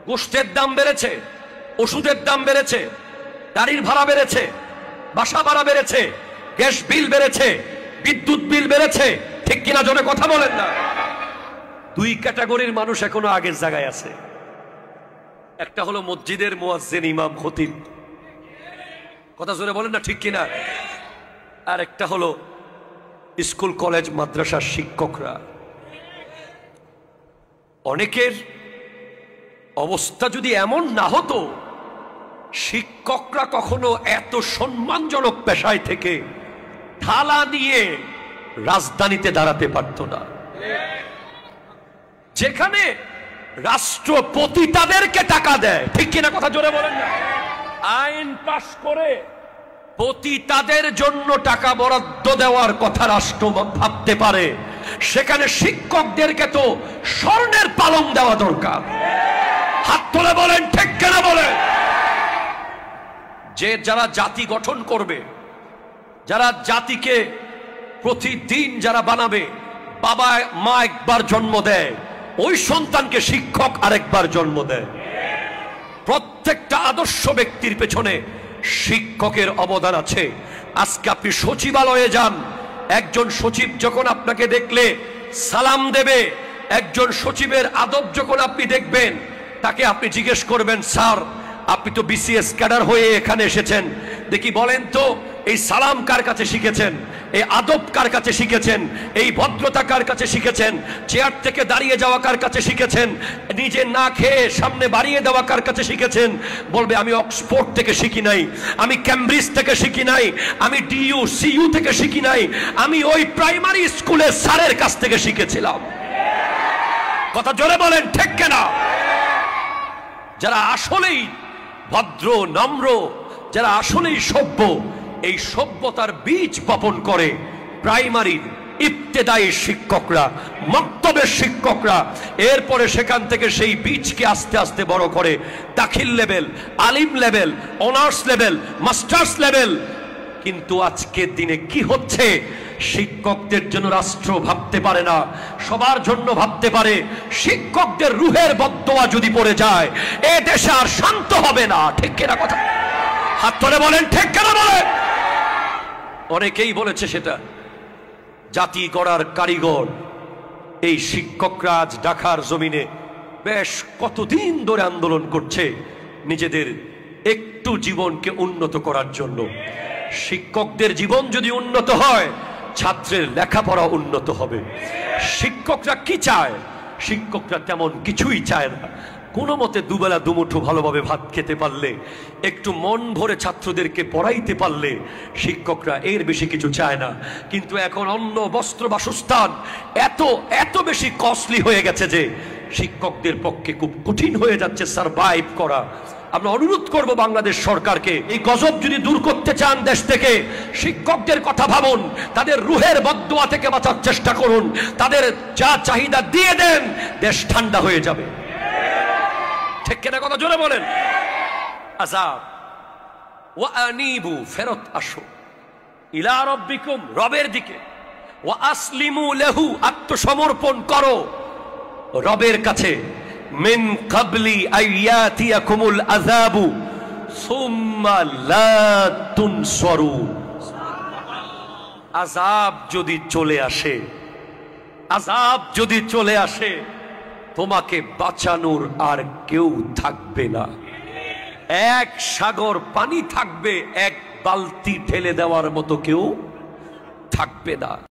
গোশতের দাম বেড়েছে, ওষুধের দাম বেড়েছে, গাড়ির ভাড়া বেড়েছে, বাসা ভাড়া বেড়েছে, গ্যাস বিল বেড়েছে, বিদ্যুৎ বিল বেড়েছে, ঠিক কিনা জোরে কথা বলেন না? দুই ক্যাটাগরির মানুষ এখনো আগের জায়গায় আছে। একটা হলো মসজিদের মুয়াজ্জিন, ইমাম, খতিব, কথা জোরে বলেন না, ঠিক কিনা? আর একটা হলো স্কুল কলেজ মাদ্রাসার শিক্ষকরা। অনেকের অবস্থা যদি এমন না হতো, শিক্ষকরা কখনো এত সম্মানজনক পেশায় থেকে থালা নিয়ে রাজধানীতে দাঁড়াতে পারত না। যেখানে রাষ্ট্রপতি তাদেরকে টাকা দেয়, ঠিক কিনা কথা জোরে বলেন না? আইন পাশ করে পতিতাদের জন্য টাকা বরাদ্দ দেওয়ার কথা রাষ্ট্র ভাবতে পারে, সেখানে শিক্ষকদেরকে তো স্বর্ণের পালং দেওয়া দরকার। হাত তুলে বলেন ঠিক কিনা বলেন? যে যারা জাতি গঠন করবে, যারা জাতিকে প্রতিদিন যারা বানাবে, বাবা মা একবার জন্ম দেয়, ওই সন্তানকে শিক্ষক আরেকবার জন্ম দেয়। প্রত্যেকটা আদর্শ ব্যক্তির পেছনে শিক্ষকের অবদান আছে। আজকে আপনি সচিবালয়ে যান, একজন সচিব যখন আপনাকে দেখলে সালাম দেবে, একজন সচিবের আদব যখন আপনি দেখবেন, তাকে আপনি জিজ্ঞেস করবেন, স্যার আপনি তো বিসিএস ক্যাডার হয়ে এখানে এসেছেন, দেখি বলেন তো এই সালাম কার কাছে শিখেছেন, এই আদব কার কাছে শিখেছেন, এই ভদ্রতা কার কাছে শিখেছেন, চেয়ার থেকে দাঁড়িয়ে যাওয়া কার কাছে শিখেছেন, নিজে না খেয়ে সামনে বাড়িয়ে দেওয়া কার কাছে শিখেছেন? বলবে আমি অক্সফোর্ড থেকে শিখি নাই, আমি ক্যামব্রিজ থেকে শিখি নাই, আমি ডিইউ সিইউ থেকে শিখি নাই, আমি ওই প্রাইমারি স্কুলের স্যারের কাছ থেকে শিখেছিলাম। কথা জোরে বলেন ঠিক কিনা? যারা আসলেই ভদ্র নম্র, যারা আসলেই সভ্য, এই সভ্যতার বীজ বপন করে প্রাইমারির ইবতেদায়ী শিক্ষকরা, মক্তবের শিক্ষকরা। এরপরে সেখান থেকে সেই বীজকে আস্তে আস্তে বড় করে Dakhil level, Alim level, honours level, masters level. কিন্তু আজকের দিনে কি হচ্ছে? শিক্ষকদের জন্য রাষ্ট্র ভাবতে পারে না, সবার জন্য ভাবতে পারে। শিক্ষকদের রুহের বদদোয়া যদি পড়ে যায়, এ দেশে আর শান্ত হবে না, ঠিক কিনা কথা? হাত তুলে বলেন ঠিক কিনা বলেন? অনেকেই বলেছে সেটা জাতি গড়ার কারিগর এই শিক্ষকরা। আজ ঢাকার জমিনে বেশ কতদিন ধরে আন্দোলন করছে নিজেদের একটু জীবনকে উন্নত করার জন্য। শিক্ষকদের জীবন যদি উন্নত হয়, ছাত্রের লেখাপড়া উন্নত হবে। শিক্ষকরা কি চায়? শিক্ষকরা তেমন কিছুই চায় না। কোনো মতে দুবেলা দুমুঠো ভালোভাবে ভাত খেতে পারলে, একটু মন ভরে ছাত্রদেরকে পড়াইতে পারলে শিক্ষকরা এর বেশি কিছু চায় না। কিন্তু এখন অন্ন, বস্ত্র, বাসস্থান এত এত বেশি কস্টলি হয়ে গেছে যে শিক্ষকদের পক্ষে খুব কঠিন হয়ে যাচ্ছে সারভাইভ করা। আমরা অনুরোধ করব বাংলাদেশ সরকারকে, এই গজব যদি দূর করতে চান দেশ থেকে, শিক্ষকদের কথা ভাবুন, তাদের রুহের বদদোয়া থেকে বাঁচার চেষ্টা করুন, তাদের যা চাহিদা দিয়ে দেন, দেশ ঠান্ডা হয়ে যাবে। ঠিক কিনা কথা জোরে বলেন? আযাব ওয়া আনিবু, ফেরত আসো, ইলা রাব্বিকুম, রবের দিকে, ওয়া আসলিমু লাহু, আত্মসমর্পণ করো রবের কাছে। মিন ক্বাবলি আইয়াতিয়াকুমুল আযাবু সুম্মা লা তুনসারুন। আযাব যদি চলে আসে, আযাব যদি চলে আসে, তোমাকে বাঁচানোর আর কেউ থাকবে না। এক সাগর পানি থাকবে, এক বালতি ঢেলে দেওয়ার মতো কেউ থাকবে না।